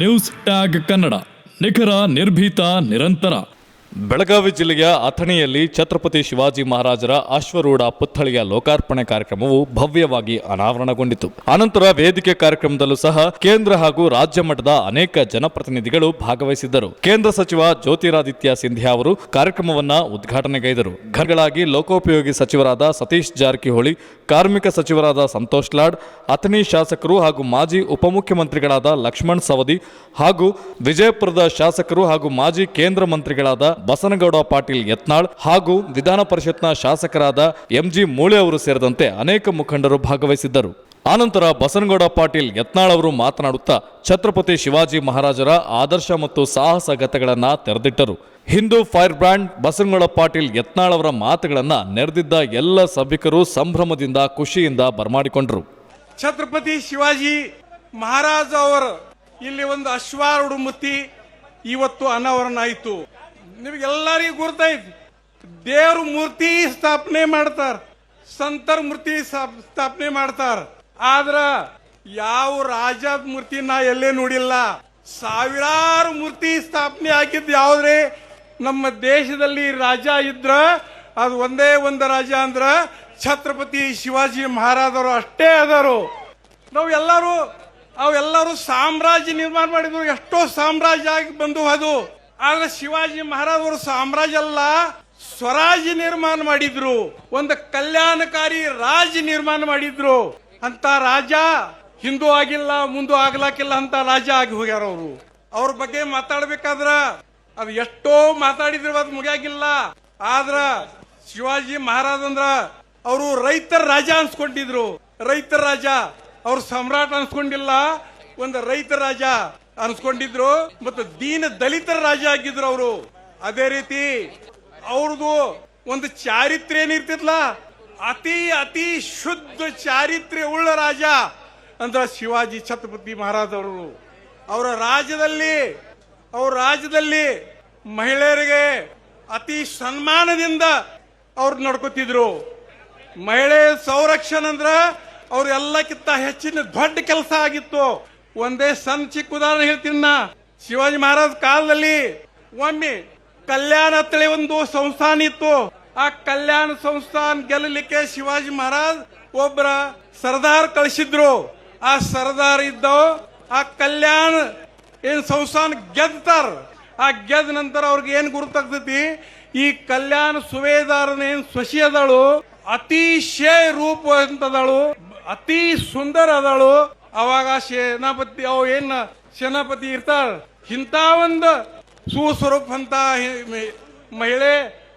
News tag Kannada, ನಿಖರ, ನಿರ್ಭೀತ, ನಿರಂತರ. ಬೆಳಗಾವಿ ಜಿಲ್ಲೆಯ ಅಥಣಿಯಲ್ಲಿ ಛತ್ರಪತಿ ಶಿವಾಜಿ ಮಹಾರಾಜರ ಅಶ್ವರೂಢ ಪುತ್ಥಳಿಯ ಲೋಕಾರ್ಪಣೆ ಕಾರ್ಯಕ್ರಮವು ಭವ್ಯವಾಗಿ ಅನಾವರಣಗೊಂಡಿತು. ಅನಂತರ ವೇದಿಕೆ ಕಾರ್ಯಕ್ರಮದಲ್ಲೂ ಸಹ ಕೇಂದ್ರ ಹಾಗೂ ರಾಜ್ಯ ಮಟ್ಟದ ಅನೇಕ ಜನಪ್ರತಿನಿಧಿಗಳು ಭಾಗವಹಿಸಿದ್ದರು. ಕೇಂದ್ರ ಸಚಿವ ಜ್ಯೋತಿರಾದಿತ್ಯ ಸಿಂಧ್ಯಾ ಅವರು ಕಾರ್ಯಕ್ರಮವನ್ನು ಉದ್ಘಾಟನೆಗೈದರು. ಘನಗಳಾಗಿ ಲೋಕೋಪಯೋಗಿ ಸಚಿವರಾದ ಸತೀಶ್ ಜಾರಕಿಹೊಳಿ, ಕಾರ್ಮಿಕ ಸಚಿವರಾದ ಸಂತೋಷ್ ಲಾಡ್, ಅಥಣಿ ಶಾಸಕರು ಹಾಗೂ ಮಾಜಿ ಉಪಮುಖ್ಯಮಂತ್ರಿಗಳಾದ ಲಕ್ಷ್ಮಣ್ ಸವದಿ ಹಾಗೂ ವಿಜಯಪುರದ ಶಾಸಕರು ಹಾಗೂ ಮಾಜಿ ಕೇಂದ್ರ ಮಂತ್ರಿಗಳಾದ ಬಸನಗೌಡ ಪಾಟೀಲ್ ಯತ್ನಾಳ್ ಹಾಗೂ ವಿಧಾನ ಪರಿಷತ್ನ ಶಾಸಕರಾದ ಎಂಜಿ ಮೂಳೆ ಅವರು ಸೇರಿದಂತೆ ಅನೇಕ ಮುಖಂಡರು ಭಾಗವಹಿಸಿದ್ದರು. ಆನಂತರ ಬಸನಗೌಡ ಪಾಟೀಲ್ ಯತ್ನಾಳ್ ಅವರು ಮಾತನಾಡುತ್ತಾ ಛತ್ರಪತಿ ಶಿವಾಜಿ ಮಹಾರಾಜರ ಆದರ್ಶ ಮತ್ತು ಸಾಹಸ ಗತೆಗಳನ್ನು ತೆರೆದಿಟ್ಟರು. ಹಿಂದೂ ಫೈರ್ ಬ್ರ್ಯಾಂಡ್ ಬಸನಗೌಡ ಪಾಟೀಲ್ ಯತ್ನಾಳ್ ಅವರ ಮಾತುಗಳನ್ನು ನೆರೆದಿದ್ದ ಎಲ್ಲ ಸಭಿಕರು ಸಂಭ್ರಮದಿಂದ ಖುಷಿಯಿಂದ ಬರಮಾಡಿಕೊಂಡರು. ಛತ್ರಪತಿ ಶಿವಾಜಿ ಮಹಾರಾಜ ಅವರ ಇಲ್ಲಿ ಒಂದು ಅಶ್ವಾರೂಢ ಮೂರ್ತಿ ಇವತ್ತು ಅನಾವರಣ ಆಯಿತು. ನಿಮಗೆಲ್ಲರಿಗೂ ಗುರ್ತೈತಿ, ದೇವ್ರ ಮೂರ್ತಿ ಸ್ಥಾಪನೆ ಮಾಡ್ತಾರ, ಸಂತರ ಮೂರ್ತಿ ಸ್ಥಾಪನೆ ಮಾಡ್ತಾರ. ಆದ್ರ ಯಾವ ರಾಜದ ಮೂರ್ತಿ ನಾ ಎಲ್ಲೇ ನೋಡಿಲ್ಲ. ಸಾವಿರಾರು ಮೂರ್ತಿ ಸ್ಥಾಪನೆ ಆಗಿದ್ದು ಯಾವ್ದ್ರೆ ನಮ್ಮ ದೇಶದಲ್ಲಿ ರಾಜ ಇದ್ರ ಅದು ಒಂದೇ ಒಂದು ರಾಜ ಅಂದ್ರ ಛತ್ರಪತಿ ಶಿವಾಜಿ ಮಹಾರಾಜರು ಅಷ್ಟೇ ಅದಾರು. ಅವೆಲ್ಲರೂ ಸಾಮ್ರಾಜ್ಯ ನಿರ್ಮಾಣ ಮಾಡಿದ್ರು, ಎಷ್ಟೋ ಸಾಮ್ರಾಜ್ಯ ಆಗಿ ಬಂದು ಅದು. ಆದ್ರೆ ಶಿವಾಜಿ ಮಹಾರಾಜರು ಸಾಮ್ರಾಜ್ಯ ಅಲ್ಲ, ಸ್ವರಾಜ್ಯ ನಿರ್ಮಾಣ ಮಾಡಿದ್ರು, ಒಂದು ಕಲ್ಯಾಣಕಾರಿ ರಾಜ್ಯ ನಿರ್ಮಾಣ ಮಾಡಿದ್ರು. ಅಂತ ರಾಜ ಹಿಂದೂ ಆಗಿಲ್ಲ, ಮುಂದೂ ಆಗ್ಲಾಕಿಲ್ಲ ಅಂತ ರಾಜ ಆಗಿ ಹೋಗ್ಯಾರ ಅವರು. ಅವ್ರ ಬಗ್ಗೆ ಮಾತಾಡ್ಬೇಕಾದ್ರ ಅದು ಎಷ್ಟೋ ಮಾತಾಡಿದ್ರು, ಅದು ಮುಗಿಯಾಗಿಲ್ಲ. ಆದ್ರ ಶಿವಾಜಿ ಮಹಾರಾಜ್ ಅಂದ್ರ ಅವರು ರೈತರ ರಾಜ ಅನ್ಸ್ಕೊಂಡಿದ್ರು. ರೈತರ ರಾಜ, ಅವ್ರು ಸಮ್ರಾಟ್ ಅನ್ಸ್ಕೊಂಡಿಲ್ಲ, ಒಂದು ರೈತರ ರಾಜ ಅನ್ಸ್ಕೊಂಡಿದ್ರು ಮತ್ತು ದೀನ ದಲಿತರ ರಾಜ ಆಗಿದ್ರು ಅವರು. ಅದೇ ರೀತಿ ಅವ್ರದ್ದು ಒಂದು ಚಾರಿತ್ರ್ಯ ಏನಿರ್ತಿದ್ಲ, ಅತಿ ಅತಿ ಶುದ್ಧ ಚಾರಿತ್ರ್ಯ ಉಳ್ಳ ರಾಜ ಅಂದ್ರ ಶಿವಾಜಿ ಛತ್ರಪತಿ ಮಹಾರಾಜ್ ಅವರು. ಅವರ ರಾಜ್ಯದಲ್ಲಿ ಮಹಿಳೆಯರಿಗೆ ಅತಿ ಸನ್ಮಾನದಿಂದ ಅವ್ರು ನಡ್ಕೋತಿದ್ರು. ಮಹಿಳೆ ಸಂರಕ್ಷಣೆ ಅಂದ್ರ ಅವ್ರ ಎಲ್ಲಕ್ಕಿಂತ ಹೆಚ್ಚಿನ ದೊಡ್ಡ ಕೆಲಸ ಆಗಿತ್ತು. ಒಂದೇ ಸಣ್ಣ ಚಿಕ್ಕ ಉದಾಹರಣೆ ಹೇಳ್ತೀನಿ ನಾ. ಶಿವಾಜಿ ಮಹಾರಾಜ್ ಕಾಲದಲ್ಲಿ ಒಮ್ಮೆ ಕಲ್ಯಾಣ ಅಂತೇಳಿ ಒಂದು ಸಂಸ್ಥಾನ ಇತ್ತು. ಆ ಕಲ್ಯಾಣ ಸಂಸ್ಥಾನ ಗೆಲ್ಲಲಿಕ್ಕೆ ಶಿವಾಜಿ ಮಹಾರಾಜ್ ಒಬ್ಬರ ಸರ್ದಾರ್ ಕಳಿಸಿದ್ರು. ಆ ಸರ್ದಾರ್ ಇದ್ದವು ಆ ಕಲ್ಯಾಣ ಏನ್ ಸಂಸ್ಥಾನ ಗೆದ್ದಾರ. ಆ ಗೆದ್ದ ನಂತರ ಅವ್ರಿಗೆ ಏನ್ ಗುರುತಾಗ್ತೈತಿ, ಈ ಕಲ್ಯಾಣ ಸುವೇದಾರನ ಏನ್ ಸೊಸಿ ಅದಾಳು, ಅತಿಶಯ ರೂಪವಂತದಳು, ಅತಿ ಸುಂದರ ಅದಳು. ಅವಾಗ ಸೇನಾಪತಿ ಇರ್ತಾರ, ಇಂಥ ಒಂದು ಸುಸ್ವರೂಪ ಅಂತ ಮಹಿಳೆ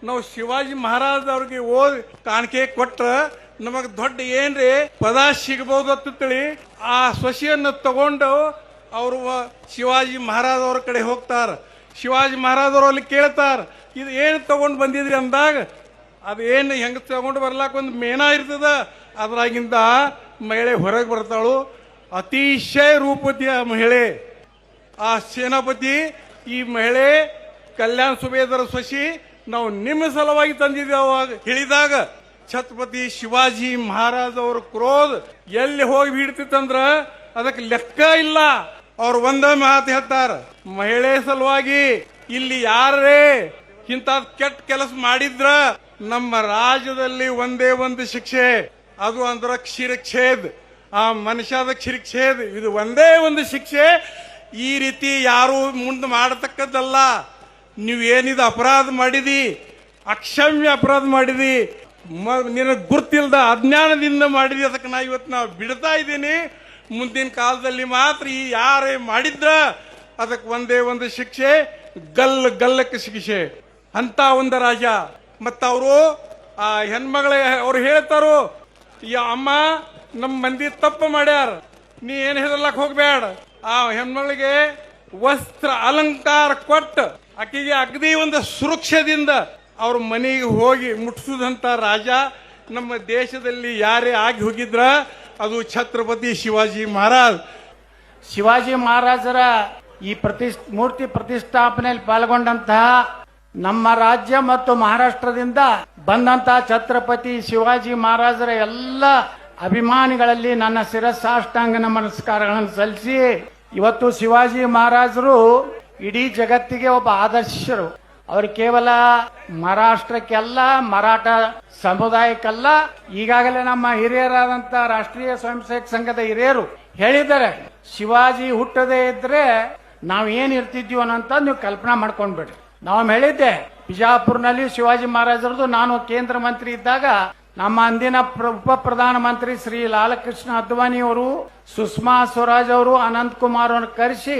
ನಾವು ಶಿವಾಜಿ ಮಹಾರಾಜ್ ಅವ್ರಿಗೆ ಓದ್ ಕಾಣಿಕೆ ಕೊಟ್ರ ನಮಗ್ ದೊಡ್ಡ ಏನ್ರಿ ಪದ ಸಿಗಬಹುದು ಅಂತೇಳಿ ಆ ಸೊಸೆಯನ್ನು ತಗೊಂಡು ಅವರು ಶಿವಾಜಿ ಮಹಾರಾಜ್ ಅವ್ರ ಕಡೆ ಹೋಗ್ತಾರ. ಶಿವಾಜಿ ಮಹಾರಾಜ್ ಅವ್ರು ಅಲ್ಲಿ ಕೇಳ್ತಾರ, ಇದು ಏನ್ ತಗೊಂಡ್ ಬಂದಿದ್ರಿ ಅಂದಾಗ ಅದೇನು ಹೆಂಗ ತಗೊಂಡು ಬರ್ಲಾಕ ಒಂದು ಮೇನಾ ಇರ್ತದ, ಅದ್ರಾಗಿಂದ ಮಹಿಳೆ ಹೊರಗೆ ಬರ್ತಾಳು. ಅತಿಶಯ ರೂಪತಿಯ ಮಹಿಳೆ. ಆ ಸೇನಾಪತಿ ಈ ಮಹಿಳೆ ಕಲ್ಯಾಣ ಸುಬೇದರ ಸೊಸಿ ನಾವು ನಿಮ್ಮ ಸಲುವಾಗಿ ತಂದಿದ್ದೇವೆ ಹೇಳಿದಾಗ ಛತ್ರಪತಿ ಶಿವಾಜಿ ಮಹಾರಾಜ್ ಅವ್ರ ಕ್ರೋಧ ಎಲ್ಲಿ ಹೋಗಿ ಬಿಡ್ತಿತ್ತಂದ್ರ ಅದಕ್ಕೆ ಲೆಕ್ಕ ಇಲ್ಲ. ಅವ್ರು ಒಂದ ಮಾತು ಹೇಳ್ತಾರ, ಮಹಿಳೆ ಸಲುವಾಗಿ ಇಲ್ಲಿ ಯಾರೇ ಇಂಥ ಕೆಟ್ಟ ಕೆಲಸ ಮಾಡಿದ್ರ ನಮ್ಮ ರಾಜ್ಯದಲ್ಲಿ ಒಂದೇ ಒಂದು ಶಿಕ್ಷೆ, ಅದು ಅಂದ್ರ ಕ್ಷಿರಚ್ಛೇದ್. ಆ ಮನುಷ್ಯದ ಕ್ಷಿರಚ್ಛೇದ್, ಇದು ಒಂದೇ ಒಂದು ಶಿಕ್ಷೆ. ಈ ರೀತಿ ಯಾರು ಮುಂದೆ ಮಾಡತಕ್ಕದ್ದಲ್ಲ. ನೀವೇನಿದು ಅಪರಾಧ ಮಾಡಿದಿ, ಅಕ್ಷಮ್ಯ ಅಪರಾಧ ಮಾಡಿದಿ, ನಿನಗೆ ಗುರ್ತಿಲ್ದ ಅಜ್ಞಾನದಿಂದ ಮಾಡಿದಿ, ಅದಕ್ಕೆ ನಾವು ಬಿಡ್ತಾ ಇದ್ದೀನಿ. ಮುಂದಿನ ಕಾಲದಲ್ಲಿ ಮಾತ್ರ ಈ ಯಾರೇ ಮಾಡಿದ್ರ ಅದಕ್ಕೆ ಒಂದೇ ಒಂದು ಶಿಕ್ಷೆ, ಗಲ್ಲಕ್ಕೆ ಶಿಕ್ಷೆ. ಅಂತ ಒಂದು ರಾಜ. ಮತ್ತವರು ಆ ಹೆಣ್ಮಗಳ ಅವ್ರು ಹೇಳ್ತಾರೋ, ಈ ಅಮ್ಮ ನಮ್ಮ ಮಂದಿ ತಪ್ಪು ಮಾಡ್ಯಾರ, ನೀ ಏನ್ ಹೆದರ್ಲಕ್ ಹೋಗ್ಬೇಡ. ಆ ಹೆಣ್ಮಗಳಿಗೆ ವಸ್ತ್ರ ಅಲಂಕಾರ ಕೊಟ್ಟು ಆಕೆಗೆ ಅಗದಿ ಒಂದು ಸುರಕ್ಷದಿಂದ ಅವ್ರ ಮನೆಗೆ ಹೋಗಿ ಮುಟ್ಟಿಸಿದಂತ ರಾಜ ನಮ್ಮ ದೇಶದಲ್ಲಿ ಯಾರೇ ಆಗಿ ಹೋಗಿದ್ರ ಅದು ಛತ್ರಪತಿ ಶಿವಾಜಿ ಮಹಾರಾಜ್. ಶಿವಾಜಿ ಮಹಾರಾಜರ ಈ ಮೂರ್ತಿ ಪ್ರತಿಷ್ಠಾಪನೆಯಲ್ಲಿ ಪಾಲ್ಗೊಂಡಂತಹ ನಮ್ಮ ರಾಜ್ಯ ಮತ್ತು ಮಹಾರಾಷ್ಟ್ರದಿಂದ ಬಂದಂತಹ ಛತ್ರಪತಿ ಶಿವಾಜಿ ಮಹಾರಾಜರ ಎಲ್ಲ ಅಭಿಮಾನಿಗಳಲ್ಲಿ ನನ್ನ ಶಿರಸಾಷ್ಟಾಂಗ ನಮಸ್ಕಾರಗಳನ್ನು ಸಲ್ಲಿಸಿ ಇವತ್ತು ಶಿವಾಜಿ ಮಹಾರಾಜರು ಇಡೀ ಜಗತ್ತಿಗೆ ಒಬ್ಬ ಆದರ್ಶರು. ಅವರು ಕೇವಲ ಮಹಾರಾಷ್ಟ್ರಕ್ಕೆಲ್ಲ, ಮರಾಠ ಸಮುದಾಯಕ್ಕಲ್ಲ, ಈಗಾಗಲೇ ನಮ್ಮ ಹಿರಿಯರಾದಂತ ರಾಷ್ಟ್ರೀಯ ಸ್ವಯಂ ಸೇವಕ ಸಂಘದ ಹಿರಿಯರು ಹೇಳಿದ್ದಾರೆ, ಶಿವಾಜಿ ಹುಟ್ಟದೇ ಇದ್ರೆ ನಾವ್ ಏನ್ ಇರ್ತಿದ್ವಿ ಅನ್ನೋಂತ ನೀವು ಕಲ್ಪನಾ ಮಾಡ್ಕೊಂಡ್ಬಿಡ್ರಿ. ನಾವು ಹೇಳಿದ್ದೆ, ಬಿಜಾಪುರ್ನಲ್ಲಿ ಶಿವಾಜಿ ಮಹಾರಾಜರದು ನಾನು ಕೇಂದ್ರ ಮಂತ್ರಿ ಇದ್ದಾಗ ನಮ್ಮ ಅಂದಿನ ಉಪ ಪ್ರಧಾನ ಮಂತ್ರಿ ಶ್ರೀ ಲಾಲಕೃಷ್ಣ ಅದ್ವಾನಿ ಅವರು, ಸುಷ್ಮಾ ಸ್ವರಾಜ್ ಅವರು, ಅನಂತ್ ಕುಮಾರ್ ಅವ್ರನ್ನ ಕರೆಸಿ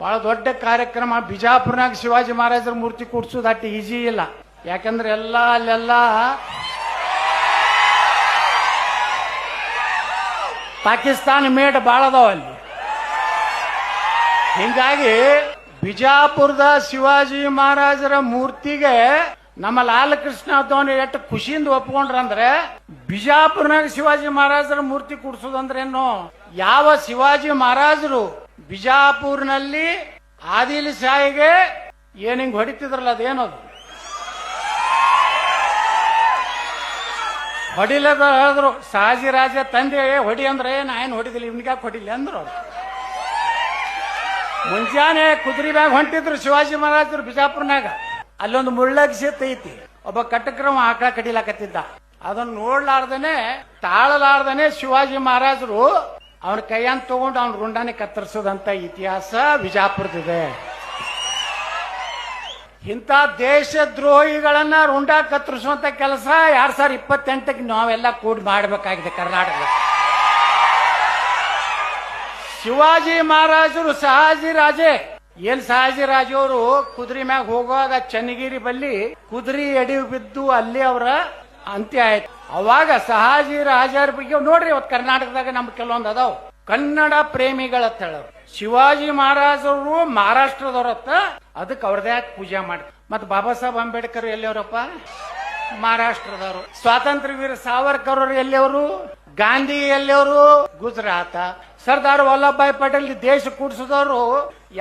ಬಹಳ ದೊಡ್ಡ ಕಾರ್ಯಕ್ರಮ, ಬಿಜಾಪುರ್ನಾಗ ಶಿವಾಜಿ ಮಹಾರಾಜರ ಮೂರ್ತಿ ಕೂಡ್ಸೋದು ಅಷ್ಟು ಈಜಿ ಇಲ್ಲ. ಯಾಕಂದ್ರೆ ಅಲ್ಲೆಲ್ಲ ಪಾಕಿಸ್ತಾನ ಮೇಡ್ ಬಾಳ ಅದಾವ ಅಲ್ಲಿ. ಹಿಂಗಾಗಿ ಬಿಜಾಪುರದ ಶಿವಾಜಿ ಮಹಾರಾಜರ ಮೂರ್ತಿಗೆ ನಮ್ಮ ಲಾಲಕೃಷ್ಣ ಅದ್ವಾನಿ ಎಷ್ಟು ಖುಷಿಯಿಂದ ಒಪ್ಕೊಂಡ್ರಂದ್ರೆ, ಬಿಜಾಪುರ್ನಾಗ ಶಿವಾಜಿ ಮಹಾರಾಜರ ಮೂರ್ತಿ ಕೂಡ್ಸೋದಂದ್ರೇನು? ಯಾವ ಶಿವಾಜಿ ಮಹಾರಾಜರು ಬಿಜಾಪುರ್ನಲ್ಲಿ ಆದಿಲ್ ಶಾಹಿಗೆ ಏನ್ ಹಿಂಗ್ ಹೊಡಿತಿದ್ರಲ್ಲ, ಅದೇನದು ಹೊಡಿಲದ ಹೇಳಿದ್ರು. ಶಹಾಜಿ ರಾಜ ತಂದೆ ಹೊಡಿ ಅಂದ್ರೆ ನಾ ಏನ್ ಹೊಡಿದಿಲ್ಲ, ಇವ್ನಿಗ್ಯಾಕೆ ಹೊಡಿಲಿ ಅಂದ್ರು. ಮುಂಜಾನೆ ಕುದುರೆ ಮ್ಯಾಗ ಹೊಂಟಿದ್ರು ಶಿವಾಜಿ ಮಹಾರಾಜರು ಬಿಜಾಪುರ್ನಾಗ. ಅಲ್ಲೊಂದು ಮುಳ್ಳಗ್ ಸೇತ್ ಐತಿ, ಒಬ್ಬ ಕಟಕ್ರಮ ಆಕಳ ಕಡಿಲಾಕತ್ತಿದ್ದ. ಅದನ್ನ ನೋಡ್ಲಾರ್ದನೆ ತಾಳಲಾರ್ದನೆ ಶಿವಾಜಿ ಮಹಾರಾಜರು ಅವನ ಕೈಯನ್ನ ತಗೊಂಡು ಅವನ ರುಂಡಾನೆ ಕತ್ತರಿಸೋದಂತ ಇತಿಹಾಸ ಬಿಜಾಪುರದಿದೆ. ಇಂಥ ದೇಶದ್ರೋಹಿಗಳನ್ನ ರುಂಡ ಕತ್ತರಿಸುವಂತ ಕೆಲಸ 2028ಕ್ಕೆ ನಾವೆಲ್ಲ ಕೂಡಿ ಮಾಡಬೇಕಾಗಿದೆ ಕರ್ನಾಟಕದ. ಶಿವಾಜಿ ಮಹಾರಾಜರು ಶಹಾಜಿ ರಾಜೇ ಶಹಾಜಿ ರಾಜೆ ಅವರು ಕುದುರೆ ಮ್ಯಾಗ ಹೋಗುವಾಗ ಚನ್ನಗಿರಿ ಬಲ್ಲಿ ಕುದುರೆ ಎಡಿ ಬಿದ್ದು ಅಲ್ಲಿ ಅವರ ಅಂತ್ಯ ಆಯ್ತು. ಅವಾಗ ಶಹಾಜಿ ರಾಜರ ಬಗ್ಗೆ ನೋಡ್ರಿ, ಇವತ್ತು ಕರ್ನಾಟಕದಾಗ ನಮ್ ಕೆಲವೊಂದು ಅದಾವ ಕನ್ನಡ ಪ್ರೇಮಿಗಳ ಹೇಳೋರು. ಶಿವಾಜಿ ಮಹಾರಾಜರು ಮಹಾರಾಷ್ಟ್ರದವ್ರತ್ತ, ಅದಕ್ಕೆ ಅವ್ರದೇ ಪೂಜೆ ಮಾಡಿ. ಮತ್ ಬಾಬಾ ಸಾಹೇಬ್ ಅಂಬೇಡ್ಕರ್ ಎಲ್ಲಿಯವರಪ್ಪ? ಮಹಾರಾಷ್ಟ್ರದವರು. ಸ್ವಾತಂತ್ರ್ಯ ವೀರ ಸಾವರ್ಕರ್ ಅವರು ಎಲ್ಲಿಯವರು? ಗಾಂಧಿ ಎಲ್ಲಿಯವರು? ಗುಜರಾತ. ಸರ್ದಾರ್ ವಲ್ಲಭಭಾಯಿ ಪಟೇಲ್ ದೇಶ ಕೂಡಿಸಿದವರು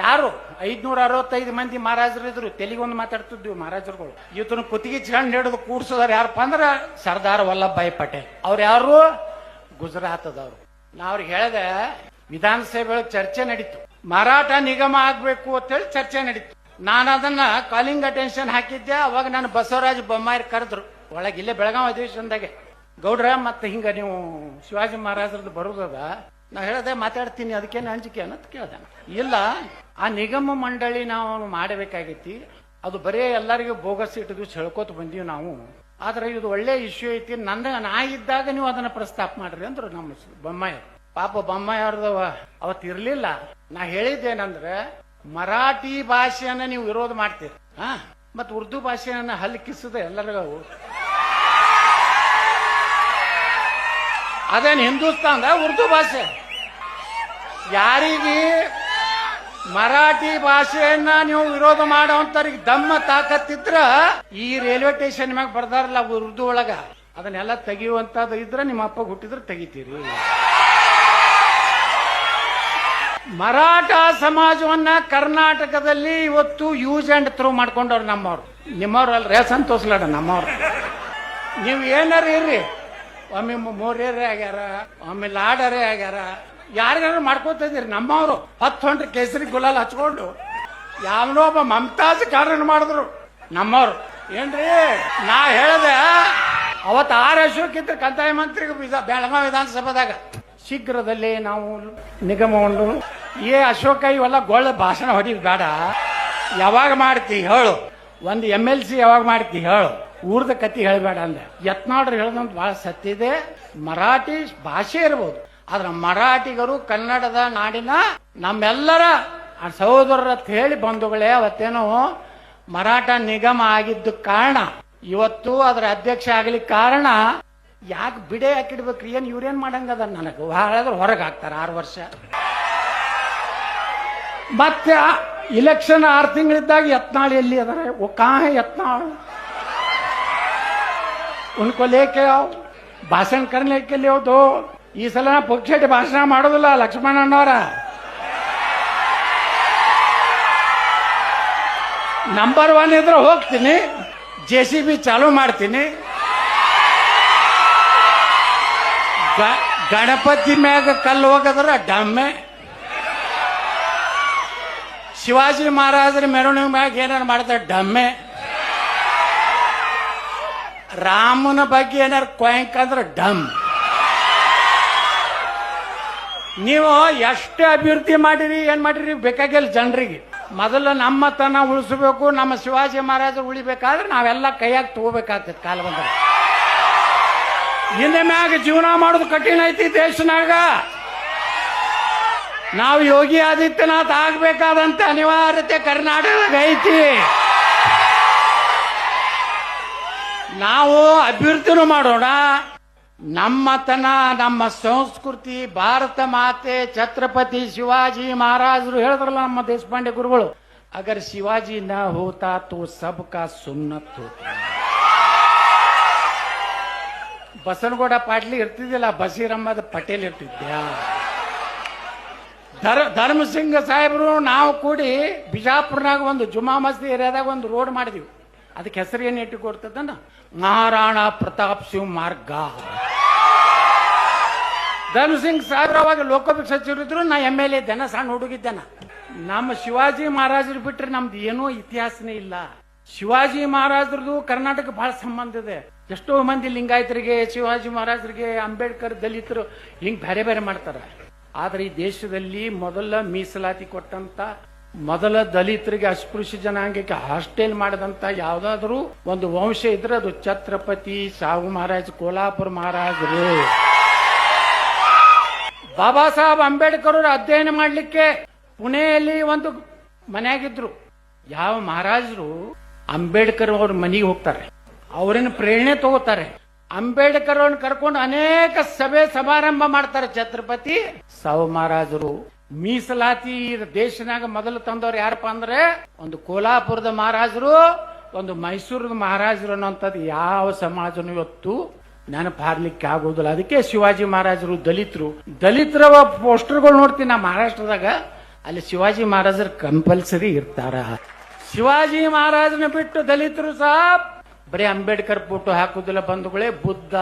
ಯಾರು? 565 ಮಂದಿ ಮಹಾರಾಜರು ಇದ್ರು. ತೆಲಿಗೊಂದು ಮಾತಾಡ್ತಿದ್ವಿ ಮಹಾರಾಜರುಗಳು. ಇವತ್ತನ್ನು ಕುತ್ತಿಗೆ ಚಂಡ್ ಹಿಡಿದು ಕೂಡಿಸಿದವ್ರು ಯಾರಪ್ಪ ಅಂದ್ರ ಸರ್ದಾರ್ ವಲ್ಲಭಭಾಯಿ ಪಟೇಲ್. ಅವ್ರು ಯಾರು? ಗುಜರಾತದವರು. ನಾ ಅವ್ರಿಗೆ ಹೇಳಿದೆ, ವಿಧಾನಸಭೆ ಚರ್ಚೆ ನಡೀತು, ಮರಾಠ ನಿಗಮ ಆಗ್ಬೇಕು ಅಂತೇಳಿ ಚರ್ಚೆ ನಡೀತು. ನಾನು ಅದನ್ನ ಕಾಲಿಂಗ್ ಅಟೆನ್ಷನ್ ಹಾಕಿದ್ದೆ. ಅವಾಗ ನಾನು ಬಸವರಾಜ ಬೊಮ್ಮಾಯಿ ಕರೆದ್ರು ಒಳಗೆ, ಇಲ್ಲೇ ಬೆಳಗಾವಿ ಅಧಿವೇಶನದಾಗೆ, ಗೌಡ್ರ ಮತ್ತೆ ಹಿಂಗ ನೀವು ಶಿವಾಜಿ ಮಹಾರಾಜರದ್ದು ಬರುದದ. ನಾ ಹೇಳದೆ ಮಾತಾಡ್ತೀನಿ, ಅದಕ್ಕೇನು ಅಂಜಿಕೆ ಅನ್ನೋದು ಕೇಳ್ದೆ. ಇಲ್ಲ, ಆ ನಿಗಮ ಮಂಡಳಿ ನಾವು ಮಾಡಬೇಕಾಗೈತಿ, ಅದು ಬರೇ ಎಲ್ಲರಿಗೂ ಬೋಗಸ್ ಇಟ್ಟಿದ್ವಿ ಹೇಳ್ಕೋತ ಬಂದೀವಿ ನಾವು. ಆದ್ರೆ ಇದು ಒಳ್ಳೆ ಇಶ್ಯೂ ಐತಿ, ನಾ ಇದ್ದಾಗ ನೀವು ಅದನ್ನ ಪ್ರಸ್ತಾಪ ಮಾಡ್ರಿ ಅಂದ್ರು ನಮ್ಮ ಬೊಮ್ಮಾಯಿ. ಪಾಪ ಬೊಮ್ಮಾಯಿ ಅವ್ರದ್ದು ಅವತ್ತು ಇರ್ಲಿಲ್ಲ. ನಾ ಹೇಳಿದ್ದೇನಂದ್ರೆ, ಮರಾಠಿ ಭಾಷೆಯನ್ನ ನೀವು ವಿರೋಧ ಮಾಡ್ತೀರಿ, ಮತ್ ಉರ್ದು ಭಾಷೆಯನ್ನ ಹಲ್ಕಿಸದ ಎಲ್ಲರಿಗೂ. ಅದೇನು ಹಿಂದೂಸ್ತಾನ್ದ ಉರ್ದು ಭಾಷೆ? ಯಾರಿಗೆ ಮರಾಠಿ ಭಾಷೆಯನ್ನ ನೀವು ವಿರೋಧ ಮಾಡೋಂತವ್ರಿಗೆ ದಮ್ಮ ತಾಕತ್ತಿದ್ರ ಈ ರೈಲ್ವೆ ಸ್ಟೇಷನ್ ಮ್ಯಾಗ ಬರ್ದಾರಲ್ಲ ಉರ್ದು ಒಳಗ, ಅದನ್ನೆಲ್ಲ ತೆಗಿಯುವಂತದ್ದು ಇದ್ರ ನಿಮ್ಮ ಅಪ್ಪ ಹುಟ್ಟಿದ್ರೆ ತೆಗಿತೀರಿ. ಮರಾಠ ಸಮಾಜವನ್ನ ಕರ್ನಾಟಕದಲ್ಲಿ ಇವತ್ತು ಯೂಸ್ ಅಂಡ್ ಥ್ರೋ ಮಾಡ್ಕೊಂಡವ್ರು ನಮ್ಮವ್ರು. ನಿಮ್ಮವ್ರು ಅಲ್ರೇ ಸಂತೋಷ್ ನಮ್ಮವ್ರು. ನೀವು ಏನಾರ ಇರ್ರಿ, ಒಮ್ಮೆ ಮೋರ್ಯರೇ ಆಗ್ಯಾರ, ಒಮ್ಮೆ ಲಾಡರೇ ಆಗ್ಯಾರ, ಯಾರಿಗಾರು ಮಾಡ್ಕೋತ ಇದೀರಿ. ನಮ್ಮವ್ರು 10 ಹೊಂಟ್ರೆ ಕೇಸರಿ ಗುಲಾಲ್ ಹಚ್ಕೊಂಡು ಯಾವನೋ ಒಬ್ಬ ಮಮತಾಜ್ ಕಾರಣ ಮಾಡಿದ್ರು ನಮ್ಮವ್ರು. ಏನ್ರಿ ನಾ ಹೇಳ್ದೆ, ಅವತ್ತು ಅಶೋಕ್ ಇದ್ರು ಕಂದಾಯ ಮಂತ್ರಿಗೆ ಬೆಳಗಾವಿ ವಿಧಾನಸಭಾದಾಗ. ಶೀಘ್ರದಲ್ಲೇ ನಾವು ನಿಗಮವನ್ನು ಅಶೋಕ ಇವೆಲ್ಲ ಗೊಳ್ಳ ಭಾಷಣ ಹೊಡಿದ್ ಬೇಡ. ಯಾವಾಗ ಮಾಡ್ತಿ ಹೇಳು, ಒಂದು MLC ಯಾವಾಗ ಮಾಡ್ತಿ ಹೇಳು, ಊರ್ದ ಕತ್ತಿ ಹೇಳಬೇಡ ಅಂದೆ. ಯತ್ನಾಳ್ರು ಹೇಳೋದಂತ ಬಹಳ ಸತ್ಯ ಇದೆ. ಮರಾಠಿ ಭಾಷೆ ಇರಬಹುದು, ಆದ್ರೆ ಮರಾಠಿಗರು ಕನ್ನಡದ ನಾಡಿನ ನಮ್ಮೆಲ್ಲರ ಸಹೋದರರ ಹೇಳಿ ಬಂಧುಗಳೇ. ಅವತ್ತೇನೋ ಮರಾಠ ನಿಗಮ ಆಗಿದ್ದ ಕಾರಣ ಇವತ್ತು ಅದರ ಅಧ್ಯಕ್ಷ ಆಗ್ಲಿಕ್ಕೆ ಕಾರಣ. ಯಾಕೆ ಬಿಡೆ ಹಾಕಿಡ್ಬೇಕ್ರಿ? ಏನ್ ಇವ್ರೇನ್ ಮಾಡಂಗದ? ನನಗೆ ಹೇಳಿದ್ರೆ ಹೊರಗೆ ಹಾಕ್ತಾರ 6 ವರ್ಷ. ಮತ್ತೆ ಇಲೆಕ್ಷನ್ 6 ತಿಂಗಳಿದ್ದಾಗ ಯತ್ನಾಳ್ ಎಲ್ಲಿ ಅದಾರೆ? ಕहाँ है यत्नाल? उनको लेके आओ, ಭಾಷಣ करने के लिए दो. ಈ ಸಲ ಪುಕ್ಷೇಟಿ ಭಾಷಣ ಮಾಡೋದಿಲ್ಲ ಲಕ್ಷ್ಮಣನವರ. ನಂಬರ್ 1 ಇದ್ರೆ ಹೋಗ್ತೀನಿ, JCB ಚಾಲು ಮಾಡ್ತೀನಿ. ಗಣಪತಿ ಮ್ಯಾಗ ಕಲ್ಲು ಹೋಗದ್ರ ಡಮ್ಮೆ. ಶಿವಾಜಿ ಮಹಾರಾಜರ ಮೆರವಣಿಗೆ ಮ್ಯಾಗ ಏನಾರು ಮಾಡ್ತಾರೆ ಡಮ್ಮೆ. ರಾಮನ ಬಗ್ಗೆ ಏನಾರು ಕೊಯ್ಕ್ ಅಂದ್ರೆ ಡಮ್. ನೀವು ಎಷ್ಟು ಅಭಿವೃದ್ಧಿ ಮಾಡಿರಿ ಏನ್ ಮಾಡಿರಿ ಬೇಕಾಗಿಲ್ಲ ಜನರಿಗೆ. ಮೊದಲು ನಮ್ಮ ತನ ಉಳಿಸಬೇಕು, ನಮ್ಮ ಶಿವಾಜಿ ಮಹಾರಾಜರು ಉಳಿಬೇಕಾದ್ರೆ ನಾವೆಲ್ಲ ಕೈಯಾಗ ತಗೋಬೇಕಾಗ್ತದೆ ಕಾಲ ಬಂದ್ರೆ. ಹಿಂದೆ ಮ್ಯಾಗ ಜೀವನ ಮಾಡೋದು ಕಠಿಣ ಐತಿ ದೇಶನಾಗ. ನಾವು ಯೋಗಿ ಆದಿತ್ಯನಾಥ್ ಆಗ್ಬೇಕಾದಂತ ಅನಿವಾರ್ಯತೆ ಕರ್ನಾಟಕದಾಗ ಐತಿ. ನಾವು ಅಭಿವೃದ್ಧಿನೂ ಮಾಡೋಣ, ನಮ್ಮತನ ನಮ್ಮ ಸಂಸ್ಕೃತಿ ಭಾರತ ಮಾತೆ ಛತ್ರಪತಿ ಶಿವಾಜಿ ಮಹಾರಾಜರು ಹೇಳಿದ್ರಲ್ಲ ನಮ್ಮ ದೇಶಪಾಂಡೆ ಗುರುಗಳು, ಅಗರ್ ಶಿವಾಜಿ ನ ಹೋತಾ ತೋ ಸಬ್ ಕಾ ಸುನ್ನತ್ ಹೋತಾ. ಬಸನಗೌಡ ಪಾಟ್ಲಿ ಇರ್ತಿದ್ದಿಲ್ಲ, ಬಸೀರಮ್ಮದ ಪಟೇಲ್ ಇರ್ತಿದ್ಯಾ. ಧರ್ಮಸಿಂಗ ಸಾಹೇಬರು ನಾವು ಕೂಡಿ ಬಿಜಾಪುರ್ನಾಗ ಒಂದು ಜುಮಾ ಮಸ್ದಿ ಏರಿಯಾದಾಗ ಒಂದು ರೋಡ್ ಮಾಡಿದ್ವಿ. ಅದಕ್ಕೆ ಹೆಸರು ಏನು ಇಟ್ಟು ಕೊಡ್ತದನ್ನ ಮಹಾರಾಣಾ ಪ್ರತಾಪ್ ಸಿಂಗ್ ಮಾರ್ಗ. ಧರ್ಮಸಿಂಗ್ ಸಾಹೇಬ್ರು ಅವಾಗ ಲೋಕೋಪಯೋಗಿ ಸಚಿವರಿದ್ರು, ನಾ MLA ಇದ್ದೇನೆ, ಸಣ್ಣ ಹುಡುಗಿದ್ದೇನ. ನಮ್ಮ ಶಿವಾಜಿ ಮಹಾರಾಜರು ಬಿಟ್ರೆ ನಮ್ದು ಏನೂ ಇತಿಹಾಸನೇ ಇಲ್ಲ. ಶಿವಾಜಿ ಮಹಾರಾಜರದು ಕರ್ನಾಟಕ ಬಹಳ ಸಂಬಂಧ ಇದೆ. ಎಷ್ಟೋ ಮಂದಿ ಲಿಂಗಾಯತರಿಗೆ, ಶಿವಾಜಿ ಮಹಾರಾಜರಿಗೆ, ಅಂಬೇಡ್ಕರ್, ದಲಿತರು ಹಿಂಗ್ ಬೇರೆ ಬೇರೆ ಮಾಡ್ತಾರೆ. ಆದ್ರೆ ಈ ದೇಶದಲ್ಲಿ ಮೊದಲ ಮೀಸಲಾತಿ ಕೊಟ್ಟಂತ, ಮೊದಲ ದಲಿತರಿಗೆ ಅಸ್ಪೃಶ್ಯ ಜನಾಂಗಕ್ಕೆ ಹಾಸ್ಟೆಲ್ ಮಾಡಿದಂತ ಯಾವ್ದಾದ್ರು ಒಂದು ವಂಶ ಇದ್ರೆ ಅದು ಛತ್ರಪತಿ ಸಾಹು ಮಹಾರಾಜ್, ಕೋಲ್ಹಾಪುರ ಮಹಾರಾಜರು. ಬಾಬಾ ಸಾಹೇಬ್ ಅಂಬೇಡ್ಕರ್ ಅವರು ಅಧ್ಯಯನ ಮಾಡ್ಲಿಕ್ಕೆ ಪುಣೆಯಲ್ಲಿ ಒಂದು ಮನೆಯಾಗಿದ್ರು. ಯಾವ ಮಹಾರಾಜರು ಅಂಬೇಡ್ಕರ್ ಅವ್ರ ಮನೆಗೆ ಹೋಗ್ತಾರೆ, ಅವ್ರನ್ನ ಪ್ರೇರಣೆ ತಗೋತಾರೆ. ಅಂಬೇಡ್ಕರ್ ಅವ್ರನ್ನ ಕರ್ಕೊಂಡು ಅನೇಕ ಸಭೆ ಸಮಾರಂಭ ಮಾಡ್ತಾರೆ ಛತ್ರಪತಿ ಸಾಹು ಮಹಾರಾಜರು. ಮೀಸಲಾತಿ ದೇಶನಾಗ ಮೊದಲು ತಂದವ್ರು ಯಾರಪ್ಪ ಅಂದ್ರೆ ಒಂದು ಕೋಲ್ಹಾಪುರದ ಮಹಾರಾಜರು, ಒಂದು ಮೈಸೂರದ ಮಹಾರಾಜರು ಅನ್ನೋಂಥದ್ದು ಯಾವ ಸಮಾಜನೂ ಇವತ್ತು ನೆನಪು ಹಾರ್ಲಿಕ್ಕೆ ಆಗೋದಿಲ್ಲ. ಅದಕ್ಕೆ ಶಿವಾಜಿ ಮಹಾರಾಜರು ದಲಿತರ ಪೋಸ್ಟರ್ಗಳು ನೋಡ್ತೀನಿ ನಾ ಮಹಾರಾಷ್ಟ್ರದಾಗ, ಅಲ್ಲಿ ಶಿವಾಜಿ ಮಹಾರಾಜರು ಕಂಪಲ್ಸರಿ ಇರ್ತಾರ. ಶಿವಾಜಿ ಮಹಾರಾಜನ ಬಿಟ್ಟು ದಲಿತರು ಸಹ ಬರೀ ಅಂಬೇಡ್ಕರ್ ಫೋಟೋ ಹಾಕುದಿಲ್ಲ ಬಂಧುಗಳೇ. ಬುದ್ಧ,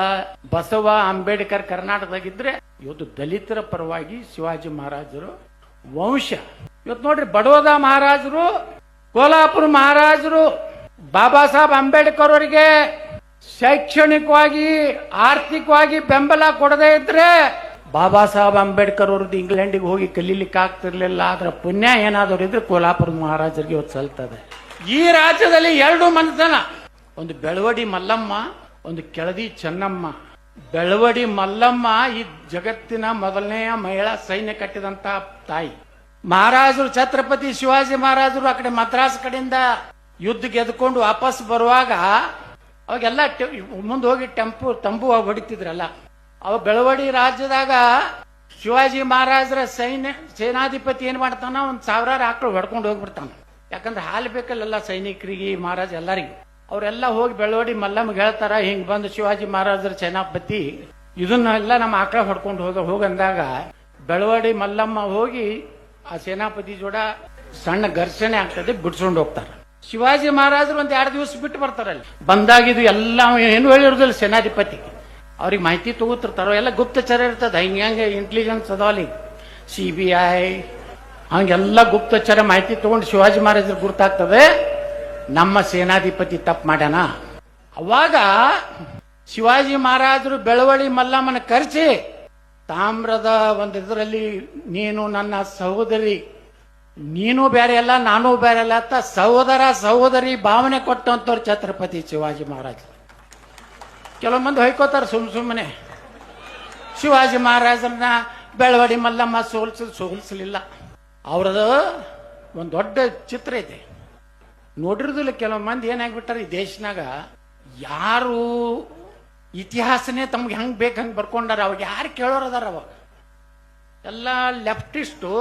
ಬಸವ, ಅಂಬೇಡ್ಕರ್ ಕರ್ನಾಟಕದಾಗಿದ್ರೆ ಇವತ್ತು ದಲಿತರ ಪರವಾಗಿ ಶಿವಾಜಿ ಮಹಾರಾಜರು ವಂಶ. ಇವತ್ತು ನೋಡ್ರಿ ಬಡೋದ ಮಹಾರಾಜರು, ಕೋಲ್ಹಾಪುರ ಮಹಾರಾಜರು ಬಾಬಾ ಸಾಹೇಬ್ ಅಂಬೇಡ್ಕರ್ ಅವರಿಗೆ ಶೈಕ್ಷಣಿಕವಾಗಿ ಆರ್ಥಿಕವಾಗಿ ಬೆಂಬಲ ಕೊಡದೇ ಇದ್ರೆ ಬಾಬಾ ಸಾಹೇಬ್ ಅಂಬೇಡ್ಕರ್ ಅವ್ರದ್ದು ಇಂಗ್ಲೆಂಡಿಗೆ ಹೋಗಿ ಕಲೀಲಿಕ್ಕೆ ಆಗ್ತಿರ್ಲಿಲ್ಲ. ಅದರ ಪುಣ್ಯ ಏನಾದ್ರು ಇದ್ರೆ ಕೋಲ್ಹಾಪುರ ಮಹಾರಾಜರಿಗೆ ಇವತ್ತು ಸಲ್ತದೆ. ಈ ರಾಜ್ಯದಲ್ಲಿ ಎರಡು ಮನೆತನ, ಒಂದು ಬೆಳವಡಿ ಮಲ್ಲಮ್ಮ, ಒಂದು ಕೆಳದಿ ಚೆನ್ನಮ್ಮ. ಬೆಳವಡಿ ಮಲ್ಲಮ್ಮ ಈ ಜಗತ್ತಿನ ಮೊದಲನೆಯ ಮಹಿಳಾ ಸೈನ್ಯ ಕಟ್ಟಿದಂತ ತಾಯಿ. ಮಹಾರಾಜರು ಛತ್ರಪತಿ ಶಿವಾಜಿ ಮಹಾರಾಜರು ಆ ಕಡೆ ಮದ್ರಾಸ್ ಕಡೆಯಿಂದ ಯುದ್ಧ ಗೆದ್ಕೊಂಡು ವಾಪಸ್ ಬರುವಾಗ ಅವಾಗೆಲ್ಲ ಮುಂದೆ ಹೋಗಿ ತಂಬು ಹೊಡಿತಿದ್ರಲ್ಲ. ಅವ ಬೆಳವಡಿ ರಾಜ್ಯದಾಗ ಶಿವಾಜಿ ಮಹಾರಾಜರ ಸೇನಾಧಿಪತಿ ಏನ್ ಮಾಡ್ತಾನ, ಒಂದ್ 1000 ಆಕಳು ಹೊಡ್ಕೊಂಡು ಹೋಗ್ಬಿಡ್ತಾನ. ಯಾಕಂದ್ರೆ ಹಾಲು ಬೇಕಲ್ಲ ಸೈನಿಕರಿಗೆ, ಮಹಾರಾಜ ಎಲ್ಲರಿಗೂ. ಅವರೆಲ್ಲ ಹೋಗಿ ಬೆಳವಡಿ ಮಲ್ಲಮ್ಮಗೆ ಹೇಳ್ತಾರ, ಹಿಂಗ್ ಬಂದು ಶಿವಾಜಿ ಮಹಾರಾಜರ ಸೇನಾಪತಿ ಇದನ್ನೆಲ್ಲ ನಮ್ಮ ಆಕಳ ಹೊಡ್ಕೊಂಡು ಹೋಗಂದಾಗ ಬೆಳವಡಿ ಮಲ್ಲಮ್ಮ ಹೋಗಿ ಆ ಸೇನಾಪತಿ ಜೋಡ ಸಣ್ಣ ಘರ್ಷಣೆ ಆಗ್ತದೆ, ಬಿಡ್ಸ್ಕೊಂಡು ಹೋಗ್ತಾರೆ. ಶಿವಾಜಿ ಮಹಾರಾಜರು ಒಂದ್ 2 ದಿವಸ ಬಿಟ್ಟು ಬರ್ತಾರಲ್ಲಿ. ಬಂದಾಗಿದ್ದು ಎಲ್ಲ ಏನು ಹೇಳಿರೋದಿಲ್ಲ ಸೇನಾಧಿಪತಿ, ಅವ್ರಿಗೆ ಮಾಹಿತಿ ತಗೋತಿರ್ತಾರೋ, ಎಲ್ಲ ಗುಪ್ತಚರ ಇರ್ತದ. ಹಿಂಗೆ ಇಂಟೆಲಿಜೆನ್ಸ್ ಅದಾವಲ್ಲಿ, CBI ಹಂಗೆಲ್ಲ ಗುಪ್ತಚರ ಮಾಹಿತಿ ತಗೊಂಡು ಶಿವಾಜಿ ಮಹಾರಾಜರು ಗುರ್ತಾಗ್ತದೆ ನಮ್ಮ ಸೇನಾಧಿಪತಿ ತಪ್ಪು ಮಾಡ್ಯಾನ. ಅವಾಗ ಶಿವಾಜಿ ಮಹಾರಾಜರು ಬೆಳವಡಿ ಮಲ್ಲಮ್ಮನ ಕರೆಸಿ ತಾಮ್ರದ ಒಂದು ಇದರಲ್ಲಿ, ನೀನು ನನ್ನ ಸಹೋದರಿ, ನೀನು ಬೇರೆ ಅಲ್ಲ ನಾನು ಬೇರೆ ಅಲ್ಲ ಅಂತ ಸಹೋದರ ಸಹೋದರಿ ಭಾವನೆ ಕೊಟ್ಟಂತವ್ರು ಛತ್ರಪತಿ ಶಿವಾಜಿ ಮಹಾರಾಜ. ಕೆಲವು ಮಂದಿ ಹೊಯ್ಕೋತಾರೆ ಸುಮ್ಮನೆ. ಶಿವಾಜಿ ಮಹಾರಾಜರನ್ನ ಬೆಳವಡಿ ಮಲ್ಲಮ್ಮ ಸೋಲಿಸಲಿಲ್ಲ. ಅವ್ರದ್ದು ಒಂದು ದೊಡ್ಡ ಚಿತ್ರ ಐತೆ, ನೋಡಿರೋದಿಲ್ಲ ಕೆಲವು ಮಂದಿ. ಏನಾಗ್ಬಿಟ್ಟಾರ ಈ ದೇಶನಾಗ, ಯಾರು ಇತಿಹಾಸನೇ ತಮ್ಗೆ ಹೆಂಗ್ ಬೇಕು ಹಂಗೆ ಬರ್ಕೊಂಡಾರ. ಅವಾಗ ಯಾರು ಕೇಳೋರದಾರ, ಅವಾಗ ಎಲ್ಲ ಲೆಫ್ಟಿಸ್ಟು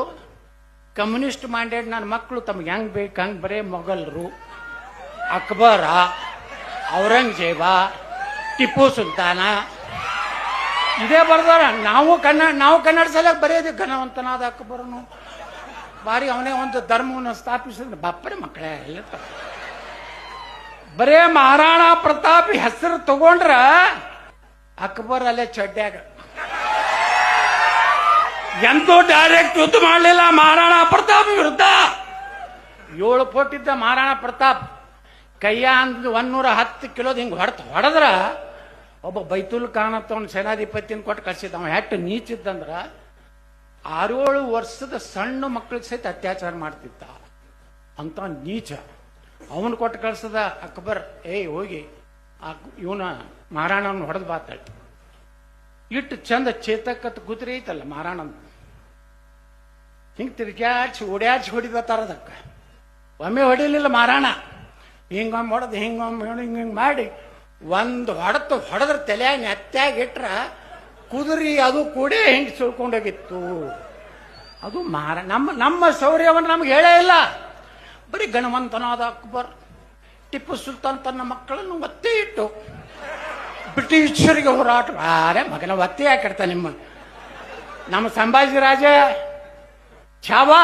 ಕಮ್ಯುನಿಸ್ಟ್ ಮೈಂಡೆಡ್ ನನ್ನ ಮಕ್ಕಳು ತಮ್ಗೆ ಹೆಂಗ್ ಬೇಕು ಹಂಗೆ ಬರೇ ಮೊಘಲರು, ಅಕ್ಬರ, ಔರಂಗಜೇಬ, ಟಿಪ್ಪು ಸುಲ್ತಾನ ಇದೇ ಬರ್ದಾರ. ನಾವು ಕನ್ನಡ ಸಲಕ್ ಬರೆಯೋದು ಘನವಂತನಾದ ಅಕ್ಬರನು ಬಾರಿ ಅವನೇ ಒಂದು ಧರ್ಮವನ್ನು ಸ್ಥಾಪಿಸಿದ ಬಾಪರೆ ಮಕ್ಕಳೇ ಎಲ್ಲ ಬರೇ ಮಹಾರಾಣಾ ಪ್ರತಾಪ್ ಹೆಸರು ತಗೊಂಡ್ರ ಅಕ್ಬರ್ ಅಲ್ಲೇ ಚಡ್ಡ್ಯಾಗ. ಎಂತೂ ಡೈರೆಕ್ಟ್ ಯುದ್ಧ ಮಾಡಲಿಲ್ಲ ಮಹಾರಾಣಾ ಪ್ರತಾಪ್ ವಿರುದ್ಧ. 7 ಫೂಟ್ ಇದ್ದ ಮಹಾರಾಣಾ ಪ್ರತಾಪ್ ಕೈಯ ಅಂದ್ 110 ಕಿಲೋದ್ ಹಿಂಗ್ ಹೊಡೆದ್ರ ಒಬ್ಬ ಬೈತುಲ್ ಖಾನ್ ಅಂತ ಅವ್ನ ಸೇನಾಧಿಪತಿನ ಕೊಟ್ಟು ಕಳ್ಸಿದ್ದ. ಅವ ಹೆಟ್ಟು ನೀಚಿದ್ದಂದ್ರ 6-7 ವರ್ಷದ ಸಣ್ಣ ಮಕ್ಕಳಿಗೆ ಸಹಿತ ಅತ್ಯಾಚಾರ ಮಾಡ್ತಿದ್ದ ಅಂತ ನೀಚ. ಅವನು ಕೊಟ್ಟು ಕಳ್ಸದ ಅಕ್ಬರ್, ಹೋಗಿ ಇವನ ಮಹಾರಾಣನ ಹೊಡೆದ್ ಬಾತಾಳೆ. ಇಟ್ಟು ಚಂದ ಚೇತಕತ್ ಕುದುರೆ ಐತಲ್ಲ ಮಹಾರಾಣನ್, ಹಿಂಗ್ ತಿರ್ಗ್ಯಾಡ್ಸಿ ಓಡ್ಯಾಡ್ಸಿ ಹೊಡಿತಾರ ಅದಕ್ಕ. ಒಮ್ಮೆ ಹೊಡಿಲಿಲ್ಲ ಮಹಾರಾಣ, ಹಿಂಗೊಮ್ಮೆ ಹೊಡೆದು ಹಿಂಗೊಮ್ಮೆ ಹಿಂಗ್ ಮಾಡಿ ಒಂದು ಹೊಡೆದ್ರ ತಲೆಯಾಗ ನೆತ್ತಾಗ ಇಟ್ರ ಕುದುರೆ ಅದು ಕೂಡ ಹಿಂಗೆ ಸುಳ್ಕೊಂಡೋಗಿತ್ತು. ಅದು ನಮ್ಮ ಶೌರ್ಯವನ್ನು ನಮ್ಗೆ ಹೇಳೇ ಇಲ್ಲ. ಬರೀ ಗಣವಂತನಾದ ಅಕ್ಬರ್ ಟಿಪ್ಪು ಸುಲ್ತಾನ್ ತನ್ನ ಮಕ್ಕಳನ್ನು ಒತ್ತೆ ಇಟ್ಟು ಬ್ರಿಟಿಷರಿಗೆ ಹೋರಾಟ. ಅರೆ ಮಗನ ಒತ್ತೆ ಹಾಕಿಡ್ತ ನಮ್ಮ ಸಂಭಾಜಿ ರಾಜ ಛಾವಾ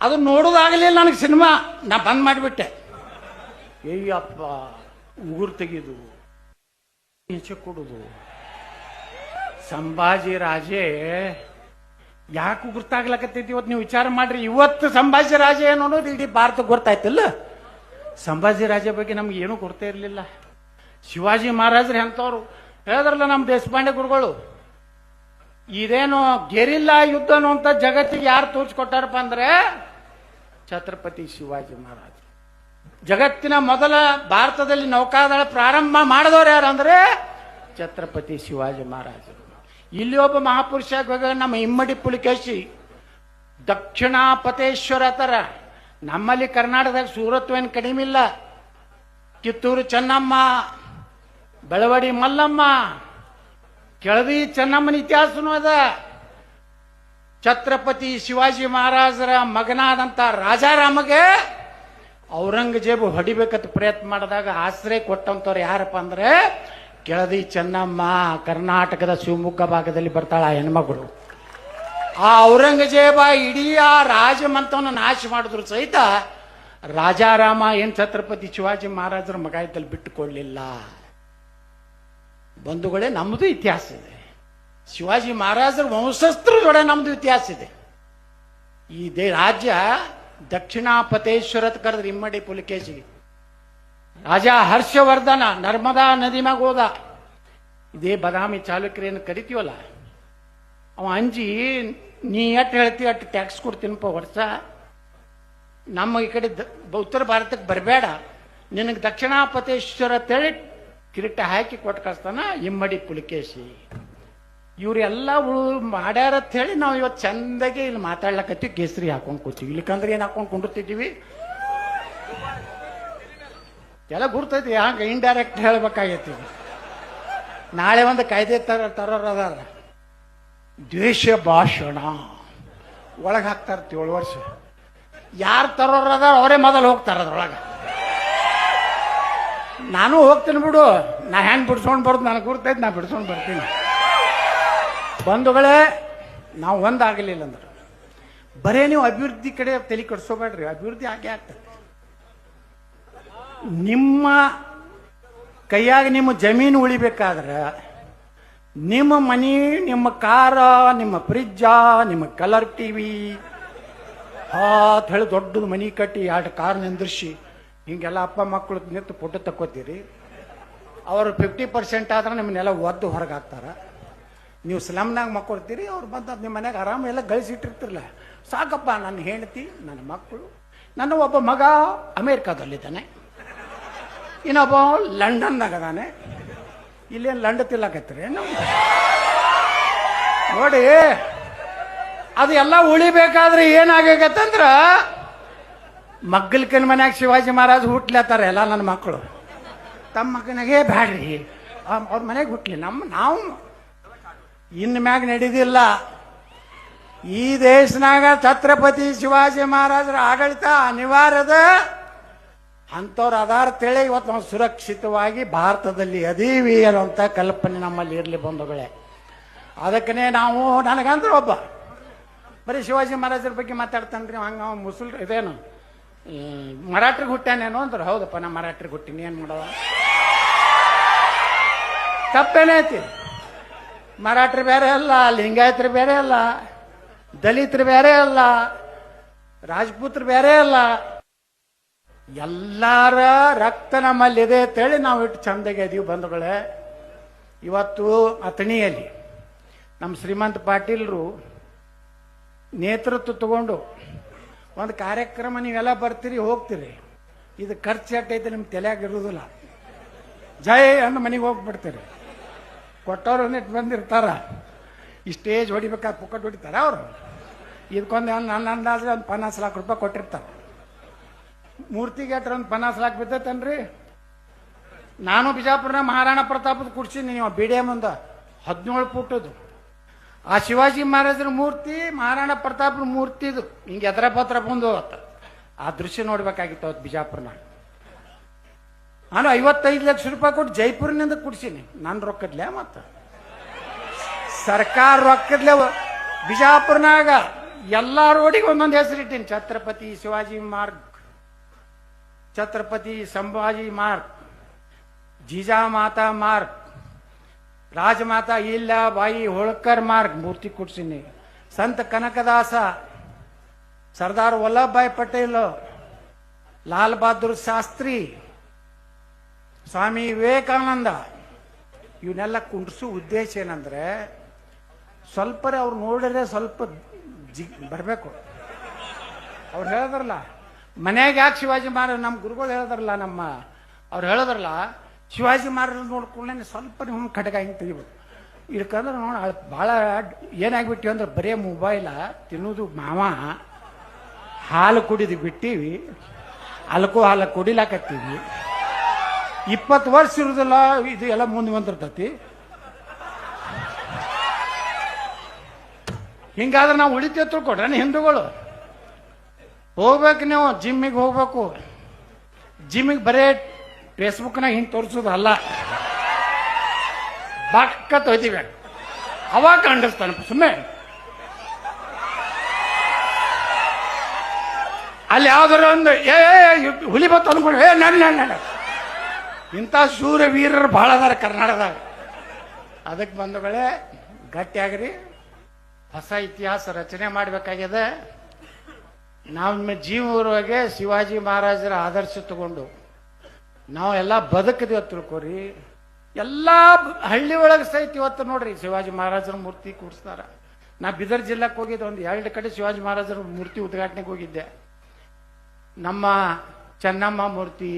ಅದು ನೋಡೋದಾಗಲಿಲ್ಲ ನನಗೆ ಸಿನಿಮಾ. ನಾ ಬಂದ್ ಮಾಡಿಬಿಟ್ಟೆ. ಅಯ್ಯಪ್ಪ, ಉಗುರು ತೆಗೆದು ಈಚೆ ಕೊಡುದು. ಸಂಭಾಜಿ ರಾಜೇ ಯಾಕೆ ಗುರ್ತಾಗ್ಲಕತ್ತೈತಿ ಇವತ್ತು ನೀವು ವಿಚಾರ ಮಾಡ್ರಿ. ಇವತ್ತು ಸಂಭಾಜಿ ರಾಜ ಏನು ಅನ್ನೋದು ಇಡೀ ಭಾರತಕ್ಕೆ ಗೊತ್ತಾಯ್ತಿಲ್ಲ. ಸಂಭಾಜಿ ರಾಜ ಬಗ್ಗೆ ನಮ್ಗೆ ಏನೂ ಗೊತ್ತೇ ಇರಲಿಲ್ಲ. ಶಿವಾಜಿ ಮಹಾರಾಜರು ಎಂಥವ್ರು ಹೇಳಿದ್ರಲ್ಲ ನಮ್ಮ ದೇಶಪಾಂಡೆ ಗುರುಗಳು, ಇದೇನು ಗೆರಿಲ್ಲಾ ಯುದ್ಧನು ಅಂತ ಜಗತ್ತಿಗೆ ಯಾರು ತೋರಿಸ್ಕೊಟ್ಟಾರಪ್ಪ ಅಂದ್ರೆ ಛತ್ರಪತಿ ಶಿವಾಜಿ ಮಹಾರಾಜ. ಜಗತ್ತಿನ ಮೊದಲ ಭಾರತದಲ್ಲಿ ನೌಕಾದಳ ಪ್ರಾರಂಭ ಮಾಡಿದವರು ಯಾರು ಅಂದ್ರೆ ಛತ್ರಪತಿ ಶಿವಾಜಿ ಮಹಾರಾಜರು. ಇಲ್ಲಿ ಒಬ್ಬ ಮಹಾಪುರುಷ ನಮ್ಮ ಇಮ್ಮಡಿ ಪುಲಿಕೇಶಿ ದಕ್ಷಿಣಾಪತೇಶ್ವರ ತರ. ನಮ್ಮಲ್ಲಿ ಕರ್ನಾಟಕದಾಗ ಸೂರತ್ವೇನು ಕಡಿಮೆ ಇಲ್ಲ. ಕಿತ್ತೂರು ಚೆನ್ನಮ್ಮ, ಬೆಳವಡಿ ಮಲ್ಲಮ್ಮ, ಕೆಳದಿ ಚೆನ್ನಮ್ಮನ ಇತಿಹಾಸನೂ ಅದ. ಛತ್ರಪತಿ ಶಿವಾಜಿ ಮಹಾರಾಜರ ಮಗನಾದಂತ ರಾಜಾರಾಮಗೆ ಔರಂಗಜೇಬು ಹೊಡಿಬೇಕಂತ ಪ್ರಯತ್ನ ಮಾಡಿದಾಗ ಆಶ್ರಯ ಕೊಟ್ಟಂತವ್ರು ಯಾರಪ್ಪ ಅಂದ್ರೆ ಕೆಳದಿ ಚೆನ್ನಮ್ಮ. ಕರ್ನಾಟಕದ ಶಿವಮೊಗ್ಗ ಭಾಗದಲ್ಲಿ ಬರ್ತಾಳ ಆ ಹೆಣ್ಮಗಳು. ಆ ಔರಂಗಜೇಬ ಇಡೀ ಆ ರಾಜಮಂತವನ್ನು ನಾಶ ಮಾಡಿದ್ರು ಸಹಿತ ರಾಜಾರಾಮ ಏನ್ ಛತ್ರಪತಿ ಶಿವಾಜಿ ಮಹಾರಾಜರ ಮಗ ಇದ್ದಲ್ಲಿ ಬಿಟ್ಟುಕೊಳ್ಳಲಿಲ್ಲ. ಬಂಧುಗಳೇ, ನಮ್ಮದು ಇತಿಹಾಸ ಇದೆ. ಶಿವಾಜಿ ಮಹಾರಾಜರ ವಂಶಸ್ಥರ ನಮ್ದು ಇತಿಹಾಸ ಇದೆ. ಈ ರಾಜ್ಯ ದಕ್ಷಿಣಾಪತೇಶ್ವರತ್ ಕರೆದ್ರೆ ಇಮ್ಮಡಿ ಪುಲಿಕೇಶಿಗೆ. ರಾಜ ಹರ್ಷವರ್ಧನ ನರ್ಮದಾ ನದಿ ಮ್ಯಾಗ ಹೋದ. ಇದೇ ಬದಾಮಿ ಚಾಲುಕ್ಯರೇನು ಕರಿತೀವಲ್ಲ, ಅವ ಅಂಜಿ ನೀ ಎಟ್ಟು ಹೇಳ್ತೀವಿ ಅಟ್ಟು ಟ್ಯಾಕ್ಸ್ ಕೊಡ್ತೀನಪ್ಪ ವರ್ಷ, ನಮ್ಮ ಈ ಕಡೆ ಉತ್ತರ ಭಾರತಕ್ಕೆ ಬರಬೇಡ, ನಿನಗೆ ದಕ್ಷಿಣಾಪತೇಶ್ವರ ಅಂತೇಳಿ ಕಿರೀಟ ಹಾಕಿ ಕೊಟ್ಟು ಕಳಿಸ್ತಾನ ಇಮ್ಮಡಿ ಪುಲಿಕೇಶಿ. ಇವರೆಲ್ಲ ಮಾಡ್ಯಾರ ಅಂತ ಹೇಳಿ ನಾವು ಇವತ್ತು ಚಂದಾಗಿ ಇಲ್ಲಿ ಮಾತಾಡ್ಲಕತ್ತೀವಿ, ಕೇಸರಿ ಹಾಕೊಂಡು ಕೂತೀವಿ. ಇಲ್ಲಿಕಂದ್ರೆ ಏನು ಹಾಕೊಂಡು ಕುಂಡಿರ್ತಿದ್ದೀವಿ ಎಲ್ಲ ಗುರ್ತೈತಿ. ಹಂಗೆ ಇಂಡೈರೆಕ್ಟ್ ಹೇಳ್ಬೇಕಾಗೈತಿ. ನಾಳೆ ಒಂದು ಕಾಯ್ದೆ ತರೋರು ಅದಾರ, ದ್ವೇಷ ಭಾಷಣ ಒಳಗೆ ಹಾಕ್ತಾರ 7 ವರ್ಷ. ಯಾರು ತರೋರು ಅದಾರ ಅವರೇ ಮೊದಲು ಹೋಗ್ತಾರ ಅದ್ರೊಳಗೆ. ನಾನು ಹೋಗ್ತೀನಿ ಬಿಡು, ನಾ ಹೆಂಗೆ ಬಿಡ್ಸ್ಕೊಂಡು ಬರೋದು ನನಗೆ ಗುರ್ತೈತಿ, ನಾ ಬಿಡ್ಸ್ಕೊಂಡು ಬರ್ತೀನಿ. ಬಂಧುಗಳೇ, ನಾವು ಒಂದಾಗಲಿಲ್ಲ ಅಂದ್ರೆ ಬರೇ ನೀವು ಅಭಿವೃದ್ಧಿ ಕಡೆ ತಲೆ ಕೆಡಿಸ್ಕೋಬೇಡ್ರಿ. ಅಭಿವೃದ್ಧಿ ಆಗೇ ಆಗ್ತದೆ. ನಿಮ್ಮ ಕೈಯಾಗ ನಿಮ್ಮ ಜಮೀನು ಉಳಿಬೇಕಾದ್ರೆ ನಿಮ್ಮ ಮನಿ, ನಿಮ್ಮ ಕಾರ, ನಿಮ್ಮ ಫ್ರಿಜ್ಜ, ನಿಮ್ಮ ಕಲರ್ ಟಿವಿ ಹೇಳಿ ದೊಡ್ಡದು ಮನಿ ಕಟ್ಟಿ 2 ಕಾರ್ ನಿಂದ್ರಿಸಿ ಹಿಂಗೆಲ್ಲ ಅಪ್ಪ ಮಕ್ಕಳು ನಿಂತು ಫೋಟೋ ತಕ್ಕೋತೀರಿ. ಅವರು 50% ಆದ್ರೆ ನಿಮ್ಮನ್ನೆಲ್ಲ ಒದ್ದು ಹೊರಗೆ ಹಾಕ್ತಾರ. ನೀವು ಸ್ಲಮ್ನಾಗ ಮಕ್ಕೊಡ್ತೀರಿ, ಅವ್ರು ಬಂದ ನಿಮ್ಮ ಮನೆಗೆ ಆರಾಮ ಎಲ್ಲ ಗಳಿಸಿಟ್ಟಿರ್ತಿರಲ್ಲ. ಸಾಕಪ್ಪ, ನನ್ನ ಹೆಂಡತಿ, ನನ್ನ ಮಕ್ಕಳು, ನನ್ನ ಒಬ್ಬ ಮಗ ಅಮೇರಿಕಾದಲ್ಲಿದ್ದಾನೆ, ಇನ್ನೊಬ್ಬ ಲಂಡನ್ದಾಗ ಅದಾನೆ. ಇಲ್ಲೇನು ಲಂಡ ತಿಲ್ಲಕತ್ರಿ ನೋಡಿ. ಅದು ಎಲ್ಲ ಉಳಿಬೇಕಾದ್ರೆ ಏನಾಗತ್ತಂದ್ರ ಮಗ್ಗಲ್ಕನ ಮನ್ಯಾಗ ಶಿವಾಜಿ ಮಹಾರಾಜ್ ಹುಟ್ಲತ್ತಾರ ಎಲ್ಲ ನನ್ನ ಮಕ್ಕಳು. ತಮ್ಮ ಮಗನಾಗೇ ಬ್ಯಾಡ್ರಿ, ಅವ್ರ ಮನೆಗೆ ಹುಟ್ಲಿ. ನಾವು ಇನ್ನು ಮ್ಯಾಗ ನಡೆದಿಲ್ಲ. ಈ ದೇಶನಾಗ ಛತ್ರಪತಿ ಶಿವಾಜಿ ಮಹಾರಾಜರ ಆಡಳಿತ ಅನಿವಾರ್ಯದ. ಅಂಥವ್ರು ಅದಾರ ತೇಳಿ ಇವತ್ತು ನಾವು ಸುರಕ್ಷಿತವಾಗಿ ಭಾರತದಲ್ಲಿ ಅದೀವಿ ಅನ್ನುವಂಥ ಕಲ್ಪನೆ ನಮ್ಮಲ್ಲಿ ಇರಲಿ ಬಂಧುಗಳೇ. ಅದಕ್ಕೇ ನಾವು, ನನಗಂದ್ರೆ ಒಬ್ಬ ಬರೀ ಶಿವಾಜಿ ಮಹಾರಾಜರ ಬಗ್ಗೆ ಮಾತಾಡ್ತಾನ್ರಿ, ಹಂಗ ಮುಸುಲ್ ಇದೇನು ಮರಾಠರಿಗೆ ಹುಟ್ಟ್ಯಾನೇನು ಅಂದ್ರೆ, ಹೌದಪ್ಪ ನಾ ಮರಾಠರಿಗೆ ಹುಟ್ಟಿನಿ, ಏನು ಮಾಡೋದ ತಪ್ಪೇನೈತಿ. ಮರಾಠರು ಬೇರೆ ಅಲ್ಲ, ಲಿಂಗಾಯತರು ಬೇರೆ ಅಲ್ಲ, ದಲಿತರು ಬೇರೆ ಅಲ್ಲ, ರಾಜಪೂತರು ಬೇರೆ ಅಲ್ಲ, ಎಲ್ಲರ ರಕ್ತ ನಮ್ಮಲ್ಲಿದೆ ಅಂತೇಳಿ ನಾವು ಇಟ್ಟು ಚಂದಾಗಿ ಅದೀವಿ ಬಂಧುಗಳೇ. ಇವತ್ತು ಅಥಣಿಯಲ್ಲಿ ನಮ್ಮ ಶ್ರೀಮಂತ ಪಾಟೀಲ್ರು ನೇತೃತ್ವ ತಗೊಂಡು ಒಂದು ಕಾರ್ಯಕ್ರಮ ನೀವೆಲ್ಲ ಬರ್ತೀರಿ ಹೋಗ್ತೀರಿ, ಇದು ಖರ್ಚು ಎಟ್ಟೈತೆ ನಿಮ್ಮ ತಲೆಯಾಗ ಇರುವುದಿಲ್ಲ. ಜೈ ಅಂದ ಮನೆಗೆ ಹೋಗ್ಬಿಡ್ತೀರಿ. ಕೊಟ್ಟವ್ರು ಒಂದಿಟ್ಟು ಬಂದಿರ್ತಾರ, ಈ ಸ್ಟೇಜ್ ಹೊಡಿಬೇಕಾದ್ರೆ ಪುಕ್ಕಟ್ ಹೊಡಿತಾರ ಅವರು. ಇದಕ್ಕೊಂದು ನನ್ನ ಅಂದಾಜು ಒಂದು 50 ಲಕ್ಷ ರೂಪಾಯಿ ಕೊಟ್ಟಿರ್ತಾರೆ. ಮೂರ್ತಿಗೆ ಎಟ್ರ ಒಂದು 50 ಲಕ್ಷ ಬಿದ್ದೈತನ್ರಿ. ನಾನು ಬಿಜಾಪುರನ ಮಹಾರಾಣಾ ಪ್ರತಾಪದ ಕುಡ್ಸೀನಿ, ನೀವು ಬಿ ಡಿ ಎಮ್ ಒಂದು 17 ಫುಟದು ಆ ಶಿವಾಜಿ ಮಹಾರಾಜರ ಮೂರ್ತಿ, ಮಹಾರಾಣಾ ಪ್ರತಾಪನ ಮೂರ್ತಿದು ಹಿಂಗೆ ಎದ್ರ ಪತ್ರ ಬಂದು ಆ ದೃಶ್ಯ ನೋಡ್ಬೇಕಾಗಿತ್ತು ಅವತ್ತು ಬಿಜಾಪುರನ. ನಾನು 55 ಲಕ್ಷ ರೂಪಾಯಿ ಕೊಟ್ಟು ಜೈಪುರ್ನಿಂದ ಕುಡ್ಸೀನಿ. ನನ್ನ ರೊಕ್ಕದ್ಲೆ ಮತ್ತು ಸರ್ಕಾರ ರೊಕ್ಕದ್ಲೆ ಬಿಜಾಪುರ್ನಾಗ ಎಲ್ಲ ರೋಡಿಗೆ ಒಂದೊಂದು ಹೆಸರಿಟ್ಟೀನಿ. ಛತ್ರಪತಿ ಶಿವಾಜಿ ಮಾರ್ಗ್, ಛತ್ರಪತಿ ಸಂಭಾಜಿ ಮಾರ್ಗ್, ಜೀಜಾಮಾತಾ ಮಾರ್ಗ್, ರಾಜಮಾತಾ ಇಲ್ಲಾಬಾಯಿ ಹೋಳ್ಕರ್ ಮಾರ್ಗ್ ಮೂರ್ತಿ ಕೊಡ್ಸೀನಿ. ಸಂತ ಕನಕದಾಸ, ಸರ್ದಾರ್ ವಲ್ಲಭಭಾಯ್ ಪಟೇಲ್, ಲಾಲ್ ಬಹದ್ದೂರ್ ಶಾಸ್ತ್ರಿ, ಸ್ವಾಮಿ ವಿವೇಕಾನಂದ ಇವನ್ನೆಲ್ಲ ಕುಂಡ್ಸೋ ಉದ್ದೇಶ ಏನಂದ್ರೆ ಸ್ವಲ್ಪರೇ ಅವ್ರು ನೋಡಿದ್ರೆ ಸ್ವಲ್ಪ ಬರಬೇಕು. ಅವ್ರು ಹೇಳಿದ್ರಲ್ಲ ಮನ್ಯಾಗ ಯಾಕೆ ಶಿವಾಜಿ ಮಹಾರಾಜ್, ನಮ್ಮ ಗುರುಗಳು ಹೇಳಿದ್ರಲ್ಲ, ಅವ್ರು ಹೇಳಿದ್ರಲ್ಲ ಶಿವಾಜಿ ಮಹಾರಾಜ್ ನೋಡ್ಕೊಳ್ಳೆ ಸ್ವಲ್ಪ ನಿಮ್ಮ ಖಡ್ಗ ಹಿಂಗೆ ತೆಗಿಬೇಕು. ಇಳ್ಕಂದ್ರೆ ನೋಡಿ ಭಾಳ ಏನಾಗ್ಬಿಟ್ಟಿವಿ ಅಂದ್ರೆ ಬರೇ ಮೊಬೈಲ ತಿನ್ನೋದು ಮಾವ, ಹಾಲು ಕುಡಿದು ಬಿಟ್ಟಿವಿ, ಅಲ್ಕೋ ಹಾಲು ಕುಡಿಲಾಕತ್ತೀವಿ. 20 ವರ್ಷ ಇರುದಿಲ್ಲ, ಇದು ಎಲ್ಲ ಮುಂದೆ ಬಂದಿರ್ತತಿ. ಹಿಂಗಾದ್ರೆ ನಾವು ಉಳಿತೇವೆ ತಿಳ್ಕೊಡ್ರೆ ಹಿಂದೂಗಳು. ಹೋಗ್ಬೇಕು ನೀವು ಜಿಮ್ಮಿಗೆ ಹೋಗ್ಬೇಕು. ಜಿಮ್ಮಿಗೆ ಬರೇ ಫೇಸ್ಬುಕ್ನಾಗ ಹಿಂಗೆ ತೋರಿಸೋದು ಅಲ್ಲ, ಬಕ್ಕ ತೊಯ್ತೀವಿ ಅವಾಗ ಕಂಡಿಸ್ತಾನೆ ಸುಮ್ಮನೆ. ಅಲ್ಲಿ ಯಾವ್ದಾರ ಒಂದು ಹುಲಿ ಬತ್ತು ಅಂದ್ಕೊಂಡು ನನ್ನ ಇಂಥ ಶೂರ ವೀರರು ಭಾಳ ಅದಾರ ಕರ್ನಾಟಕದಾಗ. ಅದಕ್ಕೆ ಬಂಧುಗಳೇ ಗಟ್ಟಿಯಾಗ್ರಿ, ಹೊಸ ಇತಿಹಾಸ ರಚನೆ ಮಾಡಬೇಕಾಗಿದೆ. ನಮ್ಮ ಜೀವನವರೆಗೆ ಶಿವಾಜಿ ಮಹಾರಾಜರ ಆದರ್ಶ ತಗೊಂಡು ನಾವು ಎಲ್ಲ ಬದುಕಿದೀವಿ ತಿಳ್ಕೊರಿ. ಎಲ್ಲ ಹಳ್ಳಿ ಒಳಗೆ ಸಹಿತ ಇವತ್ತು ನೋಡ್ರಿ ಶಿವಾಜಿ ಮಹಾರಾಜರ ಮೂರ್ತಿ ಕೂಡಿಸ್ತಾರ. ನಾ ಬೀದರ್ ಜಿಲ್ಲೆಗೆ ಹೋಗಿದ್ದೆ, ಒಂದು 2 ಕಡೆ ಶಿವಾಜಿ ಮಹಾರಾಜರ ಮೂರ್ತಿ ಉದ್ಘಾಟನೆಗೆ ಹೋಗಿದ್ದೆ. ನಮ್ಮ ಚೆನ್ನಮ್ಮ ಮೂರ್ತಿ,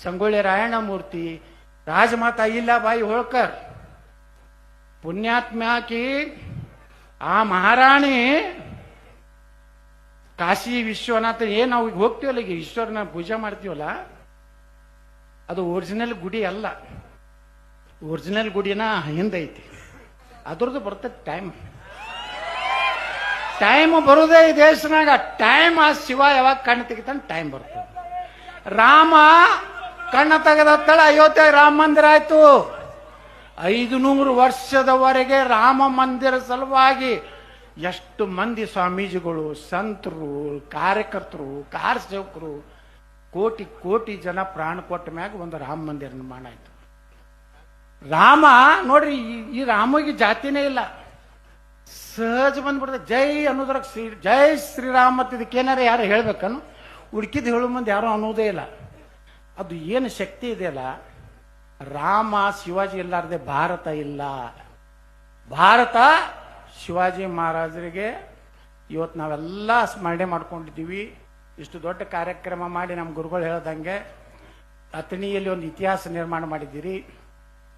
ಸಂಗೊಳ್ಳಿ ರಾಯಣ್ಣ ಮೂರ್ತಿ, ರಾಜಮಾತಾ ಇಲ್ಲಾಬಾಯಿ ಹೋಳ್ಕರ್ ಪುಣ್ಯಾತ್ಮ್ಯಾಕಿ ಆ ಮಹಾರಾಣಿ ಕಾಶಿ ವಿಶ್ವನಾಥ ಏನ್ ನಾವು ಈಗ ಹೋಗ್ತೀವಲ್ಲ, ಈಗ ಈಶ್ವರನ ಪೂಜೆ ಮಾಡ್ತೀವಲ್ಲ, ಅದು ಒರಿಜಿನಲ್ ಗುಡಿ ಅಲ್ಲ. ಒರಿಜಿನಲ್ ಗುಡಿನ ಹಿಂದೈತಿ, ಅದ್ರದ್ದು ಬರ್ತದೆ ಟೈಮ್ ಬರುದೇ ಈ ದೇಶನಾಗ. ಟೈಮ್ ಆ ಶಿವ ಯಾವಾಗ ಕಣ್ಣು ತೆಗಿತಾನೆ ಟೈಮ್ ಬರ್ತದೆ. ರಾಮ ಕಣ್ಣು ತೆಗೆದತ್ತಳ ಅಯೋಧ್ಯೆ ರಾಮ ಮಂದಿರ ಆಯ್ತು. 500 ವರ್ಷದವರೆಗೆ ರಾಮ ಮಂದಿರ ಸಲುವಾಗಿ ಎಷ್ಟು ಮಂದಿ ಸ್ವಾಮೀಜಿಗಳು, ಸಂತರು, ಕಾರ್ಯಕರ್ತರು, ಕಾರ ಸೇವಕರು, ಕೋಟಿ ಕೋಟಿ ಜನ ಪ್ರಾಣ ಕೊಟ್ಟ ಮ್ಯಾಗ ಒಂದು ರಾಮ ಮಂದಿರ ನಿರ್ಮಾಣ ಆಯ್ತು. ರಾಮ ನೋಡ್ರಿ, ಈ ರಾಮಗೆ ಜಾತಿನೇ ಇಲ್ಲ, ಸಹಜ ಬಂದ್ಬಿಡ್ತದೆ. ಜೈ ಅನ್ನೋದ್ರ ಜೈ ಶ್ರೀರಾಮ ಇದಕ್ಕೇನಾರ ಯಾರು ಹೇಳ್ಬೇಕನ್ನು, ಹುಡುಕಿದ್ ಹೇಳೋ ಮಂದಿ ಯಾರು ಅನ್ನೋದೇ ಇಲ್ಲ. ಅದು ಏನು ಶಕ್ತಿ ಇದೆಯಲ್ಲ, ರಾಮ ಶಿವಾಜಿ ಇಲ್ಲಾರ್ದೆ ಭಾರತ ಇಲ್ಲ. ಭಾರತ ಶಿವಾಜಿ ಮಹಾರಾಜರಿಗೆ ಇವತ್ತು ನಾವೆಲ್ಲ ಸ್ಮರಣೆ ಮಾಡ್ಕೊಂಡಿದ್ದೀವಿ. ಇಷ್ಟು ದೊಡ್ಡ ಕಾರ್ಯಕ್ರಮ ಮಾಡಿ ನಮ್ಮ ಗುರುಗಳು ಹೇಳ್ದಂಗೆ ಅಥಣಿಯಲ್ಲಿ ಒಂದು ಇತಿಹಾಸ ನಿರ್ಮಾಣ ಮಾಡಿದ್ದೀರಿ.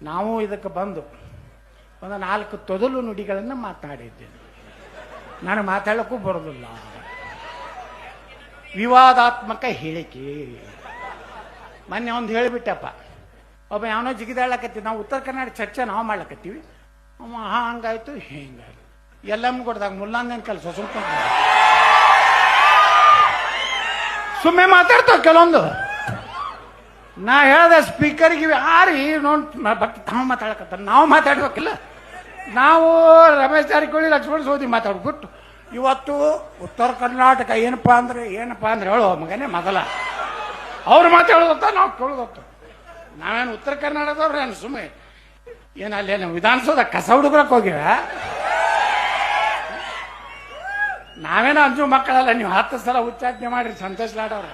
ನಾವು ಇದಕ್ಕೆ ಬಂದು ಒಂದು 4 ತೊದಲು ನುಡಿಗಳನ್ನು ಮಾತನಾಡಿದ್ದೇನೆ. ನಾನು ಮಾತಾಡೋಕ್ಕೂ ಬರೋದಿಲ್ಲ. ವಿವಾದಾತ್ಮಕ ಹೇಳಿಕೆ ಮೊನ್ನೆ ಒಂದು ಹೇಳಿಬಿಟ್ಟಪ್ಪ. ಒಬ್ಬ ಯಾವನೋ ಜಿಗಿದಾಳಕತ್ತೀವಿ, ನಾವು ಉತ್ತರ ಕರ್ನಾಟಕ ಚರ್ಚೆ ನಾವು ಮಾಡ್ಲಕತ್ತೀವಿ. ಅವ ಹಂಗಾಯ್ತು ಹಿಂಗಾಯ್ತು, ಎಲ್ಲಮ್ಮ ಕೊಡ್ದಾಗ ಮುಲ್ಲಾಂದೇನು ಕೆಲಸ ಸುಮ್ಮನೆ ಮಾತಾಡ್ತಾವ ಕೆಲವೊಂದು. ನಾ ಹೇಳ್ದೆ ಸ್ಪೀಕರ್ಗೆ ಆರಿ ನೋಡಿ ಬಟ್ ತಾವು ಮಾತಾಡಕತ್ತ, ನಾವು ಮಾತಾಡ್ಬೇಕಿಲ್ಲ. ನಾವು ರಮೇಶ್ ಜಾರಕಿಹೊಳಿ, ಲಕ್ಷ್ಮಣ ಸವದಿ ಮಾತಾಡ್ಬಿಟ್ಟು ಇವತ್ತು ಉತ್ತರ ಕರ್ನಾಟಕ ಏನಪ್ಪಾ ಅಂದ್ರೆ ಹೇಳೋ ಮಗನೇ ಮೊದಲ ಅವ್ರು ಮಾತಾಡೋದತ್ತ ನಾವು ಕೇಳೋದತ್ತ. ನಾವೇನು ಉತ್ತರ ಕರ್ನಾಟಕದವ್ರು ಏನು ಸುಮ್ಮನೆ ಏನು ಅಲ್ಲೇನು ವಿಧಾನಸೌಧ ಕಸ ಹುಡುಗರಕ್ಕೆ ಹೋಗಿವ. ನಾವೇನೋ ಅಂಜು ಮಕ್ಕಳಲ್ಲ, ನೀವು 10 ಸಲ ಉಚ್ಚಾಟನೆ ಮಾಡ್ರಿ ಸಂತೋಷ್ ಲಾಡ್ ಅವ್ರ.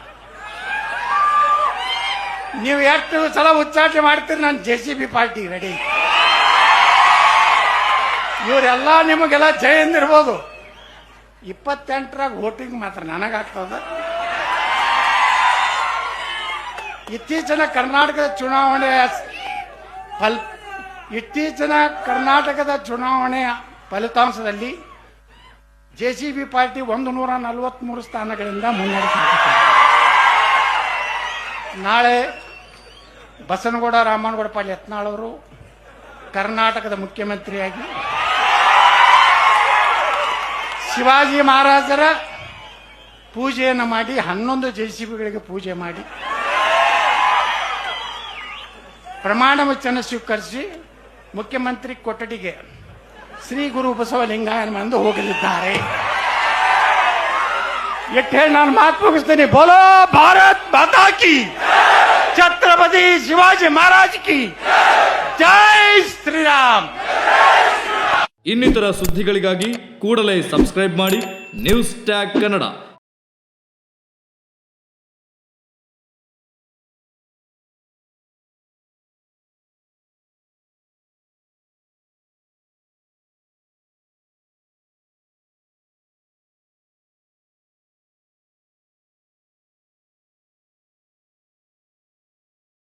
ನೀವು ಎಷ್ಟು ಸಲ ಉಚ್ಚಾಟನೆ ಮಾಡ್ತೀರಿ, ನಾನು JCB ಪಾರ್ಟಿ ರೆಡಿ. ಇವರೆಲ್ಲ ನಿಮಗೆಲ್ಲ ಜಯ ಎಂದಿರ್ಬೋದು. 28ರಾಗ ವೋಟಿಂಗ್ ಮಾತ್ರ ನನಗಾಗ್ತದ. ಇತ್ತೀಚಿನ ಕರ್ನಾಟಕದ ಚುನಾವಣೆಯ ಫಲಿತಾಂಶದಲ್ಲಿ JCB ಪಾರ್ಟಿ 143 ಸ್ಥಾನಗಳಿಂದ ಮುನ್ನಡೆಸುತ್ತಿದೆ. ನಾಳೆ ಬಸನಗೌಡ ರಾಮನಗೌಡ ಪಾಟೀಲ್ ಯತ್ನಾಳ್ ಅವರು ಕರ್ನಾಟಕದ ಮುಖ್ಯಮಂತ್ರಿಯಾಗಿ ಶಿವಾಜಿ ಮಹಾರಾಜರ ಪೂಜೆಯನ್ನು ಮಾಡಿ 11 JCBಗಳಿಗೆ ಪೂಜೆ ಮಾಡಿ ಪ್ರಮಾಣ ವಚನ ಸ್ವೀಕರಿಸಿ ಮುಖ್ಯಮಂತ್ರಿ ಕೊಠಡಿಗೆ ಶ್ರೀ ಗುರು ಬಸವಲಿಂಗಾಯನಂದು ಹೋಗಲಿದ್ದಾರೆ. ಎಷ್ಟು ಹೇಳಿ ನಾನು ಮಾತು ಮುಗಿಸ್ತೇನೆ. ಬೋಲೋ ಭಾರತ್ ಮಾತಾ ಕಿ, ಛತ್ರಪತಿ ಶಿವಾಜಿ ಮಹಾರಾಜ್ ಕಿ ಜೈ ಶ್ರೀರಾಮ್. ಇನ್ನಿತರ ಸುದ್ದಿಗಳಿಗಾಗಿ ಕೂಡಲೇ ಸಬ್ಸ್ಕ್ರೈಬ್ ಮಾಡಿ ನ್ಯೂಸ್ ಟ್ಯಾಗ್ ಕನ್ನಡ.